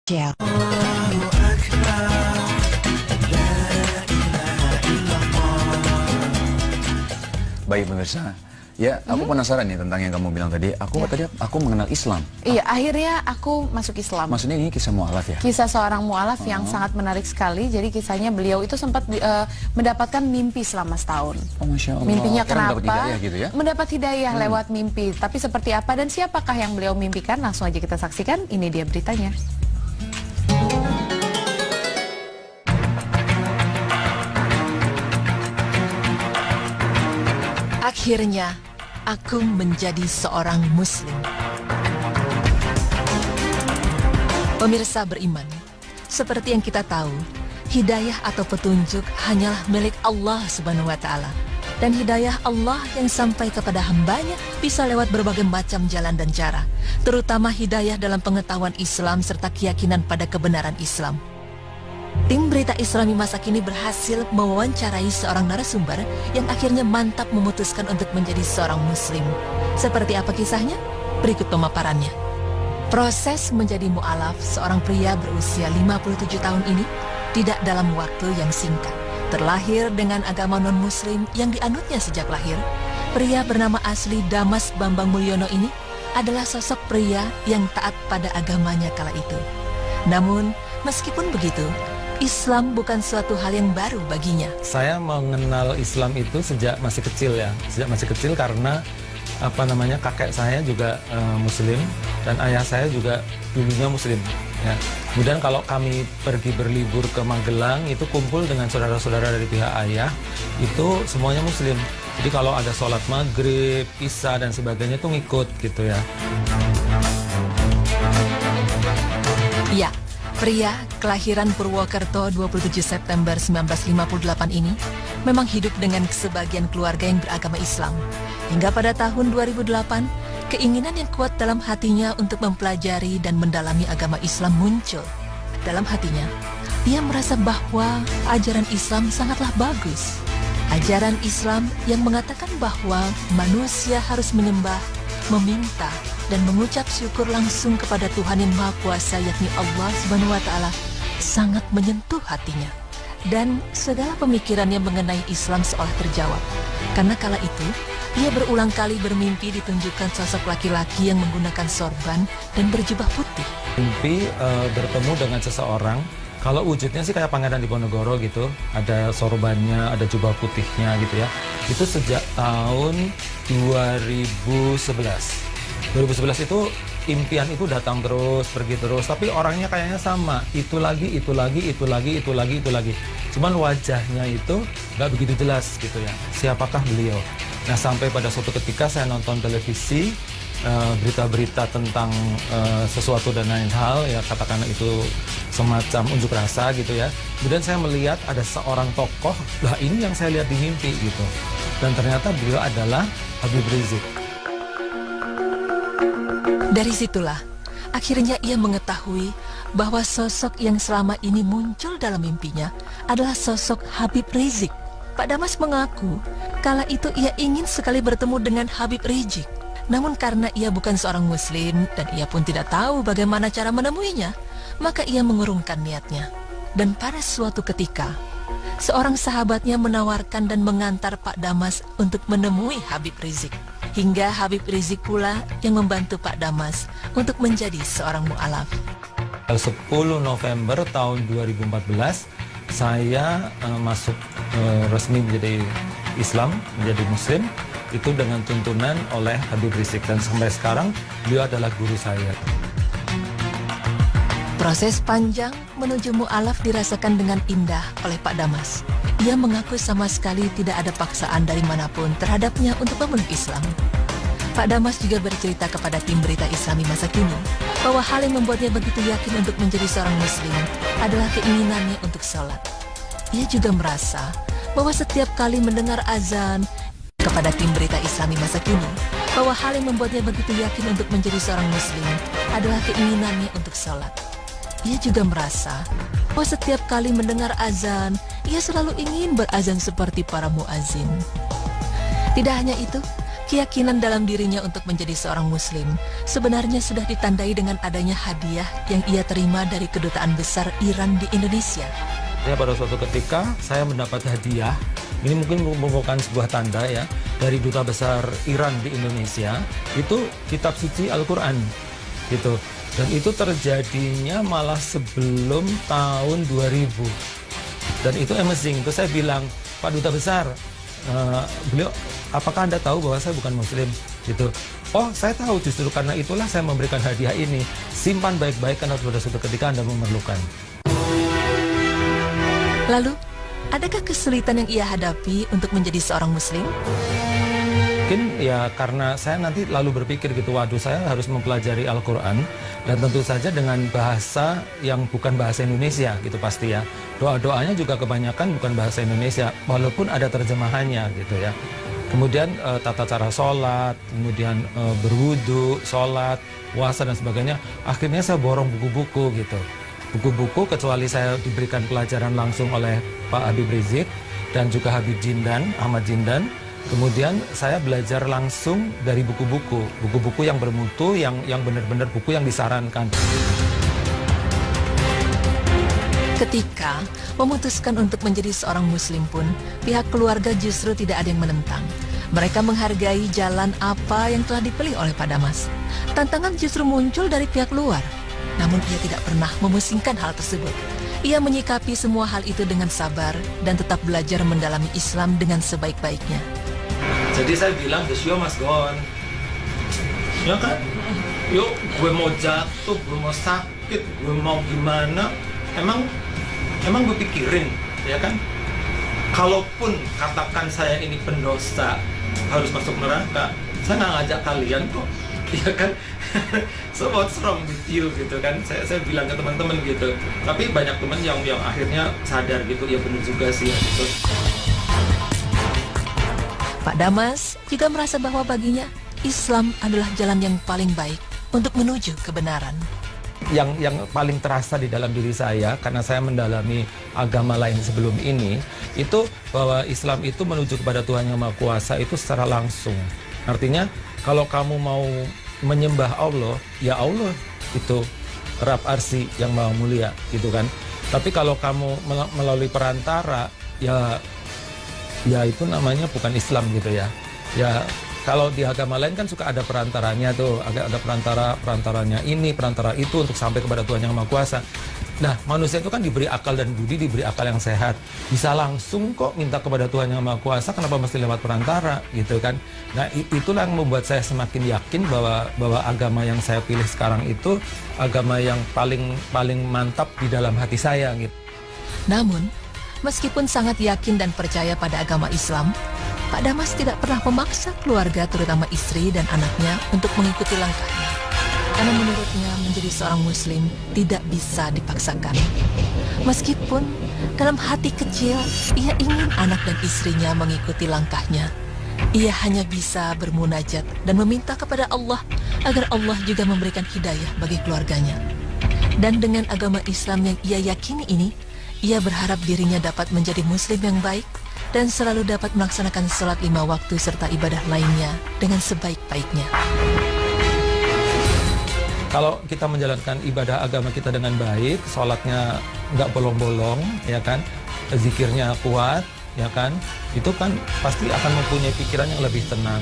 Jail. Baik pemirsa, ya aku penasaran nih tentang yang kamu bilang tadi. Aku mengenal Islam. Iya, akhirnya aku masuk Islam. Maksudnya ini kisah mu'alaf ya? Kisah seorang mu'alaf yang sangat menarik sekali. Jadi kisahnya beliau itu sempat mendapatkan mimpi selama setahun. Oh, Masya Allah. Mimpinya Karena kenapa? mendapat hidayah gitu ya? Mendapat hidayah lewat mimpi. Tapi seperti apa dan siapakah yang beliau mimpikan? Langsung aja kita saksikan. Ini dia beritanya. Akhirnya, aku menjadi seorang Muslim. Pemirsa beriman, seperti yang kita tahu, hidayah atau petunjuk hanyalah milik Allah Subhanahu wa Ta'ala. Dan hidayah Allah yang sampai kepada hambanya bisa lewat berbagai macam jalan dan cara, terutama hidayah dalam pengetahuan Islam serta keyakinan pada kebenaran Islam. Tim Berita Islami masa kini berhasil mewawancarai seorang narasumber yang akhirnya mantap memutuskan untuk menjadi seorang Muslim. Seperti apa kisahnya? Berikut pemaparannya. Proses menjadi mu'alaf seorang pria berusia 57 tahun ini tidak dalam waktu yang singkat. Terlahir dengan agama non-muslim yang dianutnya sejak lahir, pria bernama asli Damas Bambang Mulyono ini adalah sosok pria yang taat pada agamanya kala itu. Namun, meskipun begitu, Islam bukan suatu hal yang baru baginya. Saya mengenal Islam itu sejak masih kecil ya. Sejak masih kecil karena kakek saya juga Muslim dan ayah saya juga dulunya Muslim. Ya. Kemudian kalau kami pergi berlibur ke Magelang itu kumpul dengan saudara-saudara dari pihak ayah itu semuanya Muslim. Jadi kalau ada sholat maghrib, isya dan sebagainya itu ngikut gitu ya. Ya. Pria kelahiran Purwokerto 27 September 1958 ini memang hidup dengan sebagian keluarga yang beragama Islam. Hingga pada tahun 2008, keinginan yang kuat dalam hatinya untuk mempelajari dan mendalami agama Islam muncul. Dalam hatinya, ia merasa bahwa ajaran Islam sangatlah bagus. Ajaran Islam yang mengatakan bahwa manusia harus menyembah, meminta, dan mengucap syukur langsung kepada Tuhan yang Maha Kuasa yakni Allah Subhanahu wa Ta'ala sangat menyentuh hatinya. Dan segala pemikirannya mengenai Islam seolah terjawab. Karena kala itu, ia berulang kali bermimpi ditunjukkan sosok laki-laki yang menggunakan sorban dan berjubah putih. Mimpi bertemu dengan seseorang, kalau wujudnya sih kayak Pangeran Diponegoro gitu, ada sorbannya, ada jubah putihnya gitu ya. Itu sejak tahun 2011 itu impian itu datang terus, pergi terus, tapi orangnya kayaknya sama, itu lagi. Cuman wajahnya itu nggak begitu jelas gitu ya, siapakah beliau. Nah sampai pada suatu ketika saya nonton televisi, berita-berita tentang sesuatu dan lain hal, ya katakanlah itu semacam unjuk rasa gitu ya. Kemudian saya melihat ada seorang tokoh, lah ini yang saya lihat di mimpi gitu. Dan ternyata beliau adalah Habib Rizik. Dari situlah, akhirnya ia mengetahui bahwa sosok yang selama ini muncul dalam mimpinya adalah sosok Habib Rizik. Pak Damas mengaku, kala itu ia ingin sekali bertemu dengan Habib Rizik. Namun karena ia bukan seorang Muslim dan ia pun tidak tahu bagaimana cara menemuinya, maka ia mengurungkan niatnya. Dan pada suatu ketika, seorang sahabatnya menawarkan dan mengantar Pak Damas untuk menemui Habib Rizik. Hingga Habib Rizik pula yang membantu Pak Damas untuk menjadi seorang mu'alaf. 10 November tahun 2014, saya masuk resmi menjadi Islam, menjadi Muslim, itu dengan tuntunan oleh Habib Rizik. Dan sampai sekarang, beliau adalah guru saya. Proses panjang menuju mu'alaf dirasakan dengan indah oleh Pak Damas. Ia mengaku sama sekali tidak ada paksaan dari manapun terhadapnya untuk memeluk Islam. Pak Damas juga bercerita kepada tim Berita Islami masa kini bahwa hal yang membuatnya begitu yakin untuk menjadi seorang Muslim adalah keinginannya untuk sholat. Ia juga merasa bahwa setiap kali mendengar azan, kepada tim Berita Islami masa kini bahwa hal yang membuatnya begitu yakin untuk menjadi seorang Muslim adalah keinginannya untuk sholat. Ia juga merasa bahwa setiap kali mendengar azan, ia selalu ingin berazan seperti para muazin. Tidak hanya itu, Keyakinan dalam dirinya untuk menjadi seorang muslim sebenarnya sudah ditandai dengan adanya hadiah yang ia terima dari Kedutaan Besar Iran di Indonesia. Ya, pada suatu ketika saya mendapat hadiah, ini mungkin merupakan sebuah tanda ya, dari Duta Besar Iran di Indonesia, itu kitab suci Al-Quran gitu. Dan itu terjadinya malah sebelum tahun 2000. Dan itu amazing. Terus saya bilang, Pak Duta Besar, beliau, apakah Anda tahu bahwa saya bukan muslim gitu? Oh, saya tahu, justru karena itulah saya memberikan hadiah ini. Simpan baik-baik karena pada suatu ketika Anda memerlukan. Lalu, adakah kesulitan yang ia hadapi untuk menjadi seorang muslim? Mungkin ya karena saya nanti lalu berpikir gitu, waduh, saya harus mempelajari Al-Quran, dan tentu saja dengan bahasa yang bukan bahasa Indonesia gitu pasti ya. Doa-doanya juga kebanyakan bukan bahasa Indonesia, walaupun ada terjemahannya gitu ya. Kemudian tata cara sholat, kemudian berwudu, sholat, puasa dan sebagainya. Akhirnya saya borong buku-buku gitu. Buku-buku, kecuali saya diberikan pelajaran langsung oleh Pak Habib Rizik dan juga Habib Jindan, Ahmad Jindan. Kemudian saya belajar langsung dari buku-buku yang bermutu, yang benar-benar buku yang disarankan. Ketika memutuskan untuk menjadi seorang muslim pun, pihak keluarga justru tidak ada yang menentang. Mereka menghargai jalan apa yang telah dipilih oleh Pak Damas. Tantangan justru muncul dari pihak luar, namun ia tidak pernah memusingkan hal tersebut. Ia menyikapi semua hal itu dengan sabar dan tetap belajar mendalami Islam dengan sebaik-baiknya. Jadi saya bilang, the show must go on. Ya kan? Yuk, gue mau jatuh, gue mau sakit, gue mau gimana. Emang gue pikirin, ya kan? Kalaupun katakan saya ini pendosa, harus masuk neraka, saya nggak ngajak kalian kok, ya kan? So what's wrong with you gitu kan? Saya bilang ke teman-teman gitu. Tapi banyak teman yang akhirnya sadar gitu, ya benar juga sih ya, gitu. Pak Damas juga merasa bahwa baginya Islam adalah jalan yang paling baik untuk menuju kebenaran. Yang paling terasa di dalam diri saya, karena saya mendalami agama lain sebelum ini, itu bahwa Islam itu menuju kepada Tuhan Yang Maha Kuasa itu secara langsung. Artinya kalau kamu mau menyembah Allah, ya Allah itu Rabb Arsy yang Maha Mulia gitu kan. Tapi kalau kamu melalui perantara, ya itu namanya bukan Islam gitu ya. Ya kalau di agama lain kan suka ada perantaranya tuh, ada perantaranya ini, perantara itu untuk sampai kepada Tuhan Yang Maha Kuasa. Nah, manusia itu kan diberi akal dan budi, diberi akal yang sehat. Bisa langsung kok minta kepada Tuhan Yang Maha Kuasa, kenapa mesti lewat perantara gitu kan. Nah, itulah yang membuat saya semakin yakin bahwa agama yang saya pilih sekarang itu agama yang paling mantap di dalam hati saya gitu. Namun, meskipun sangat yakin dan percaya pada agama Islam, Pak Damas tidak pernah memaksa keluarga, terutama istri dan anaknya, untuk mengikuti langkahnya. Karena menurutnya menjadi seorang muslim tidak bisa dipaksakan. Meskipun dalam hati kecil ia ingin anak dan istrinya mengikuti langkahnya, ia hanya bisa bermunajat dan meminta kepada Allah agar Allah juga memberikan hidayah bagi keluarganya. Dan dengan agama Islam yang ia yakini ini, ia berharap dirinya dapat menjadi muslim yang baik dan selalu dapat melaksanakan sholat 5 waktu serta ibadah lainnya dengan sebaik-baiknya. Kalau kita menjalankan ibadah agama kita dengan baik, sholatnya nggak bolong-bolong, ya kan, zikirnya kuat, ya kan, itu kan pasti akan mempunyai pikiran yang lebih tenang,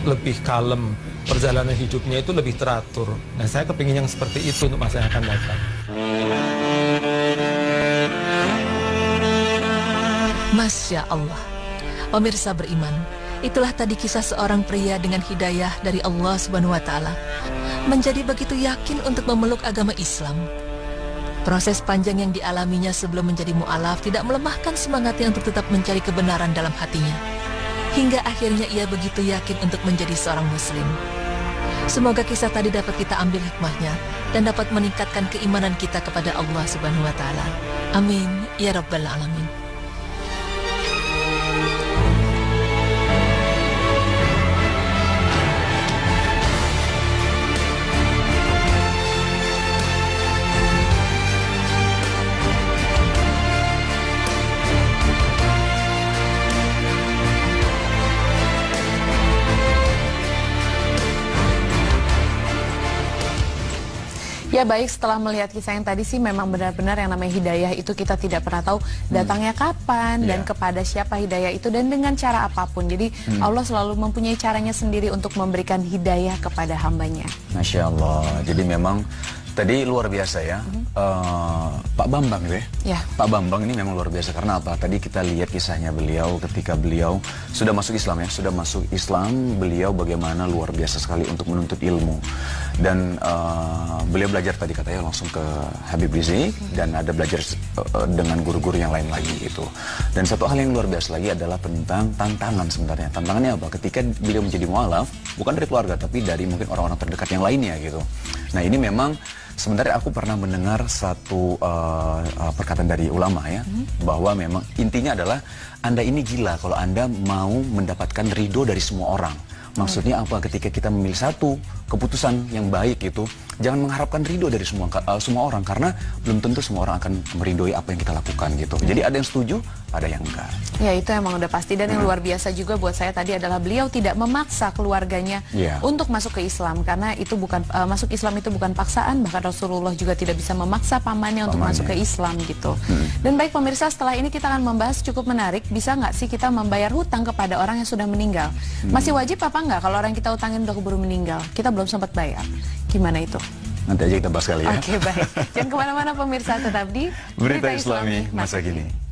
lebih kalem, perjalanan hidupnya itu lebih teratur. Nah, saya kepingin yang seperti itu untuk masa yang akan datang. Masya Allah, pemirsa beriman, itulah tadi kisah seorang pria dengan hidayah dari Allah Subhanahu wa Ta'ala, menjadi begitu yakin untuk memeluk agama Islam. Proses panjang yang dialaminya sebelum menjadi mu'alaf tidak melemahkan semangatnya untuk tetap mencari kebenaran dalam hatinya, hingga akhirnya ia begitu yakin untuk menjadi seorang muslim. Semoga kisah tadi dapat kita ambil hikmahnya dan dapat meningkatkan keimanan kita kepada Allah Subhanahu wa Ta'ala. Amin ya rabbal alamin. Ya baik, setelah melihat kisah yang tadi sih memang benar-benar yang namanya hidayah itu kita tidak pernah tahu datangnya kapan dan kepada siapa hidayah itu dan dengan cara apapun. Jadi Allah selalu mempunyai caranya sendiri untuk memberikan hidayah kepada hambanya. Masya Allah. Jadi memang tadi luar biasa ya. Pak Bambang itu ya. Pak Bambang ini memang luar biasa karena apa? Tadi kita lihat kisahnya beliau ketika beliau sudah masuk Islam ya, sudah masuk Islam, beliau bagaimana luar biasa sekali untuk menuntut ilmu. Dan beliau belajar tadi katanya langsung ke Habib Rizik dan ada belajar dengan guru-guru yang lain lagi gitu. Dan satu hal yang luar biasa lagi adalah tentang tantangan sebenarnya. Tantangannya apa? Ketika beliau menjadi mualaf, bukan dari keluarga tapi dari mungkin orang-orang terdekat yang lainnya gitu. Nah, ini memang sebenarnya aku pernah mendengar satu perkataan dari ulama ya, bahwa memang intinya adalah Anda ini gila kalau Anda mau mendapatkan ridho dari semua orang. Maksudnya apa? Ketika kita memilih satu keputusan yang baik itu, jangan mengharapkan ridho dari semua orang karena belum tentu semua orang akan meridhoi apa yang kita lakukan gitu. Jadi ada yang setuju, ada yang enggak. Ya itu emang udah pasti dan yang luar biasa juga buat saya tadi adalah beliau tidak memaksa keluarganya untuk masuk ke Islam karena itu bukan masuk Islam itu bukan paksaan, bahkan Rasulullah juga tidak bisa memaksa pamannya untuk masuk ke Islam gitu. Dan baik pemirsa, setelah ini kita akan membahas cukup menarik, bisa nggak sih kita membayar hutang kepada orang yang sudah meninggal? Masih wajib apa nggak kalau orang yang kita utangin udah keburu meninggal, kita belum sempat bayar? Gimana itu? Nanti aja kita bahas kali ya. Oke, baik. Jangan kemana-mana pemirsa, tetap di Berita Islami Masa Kini.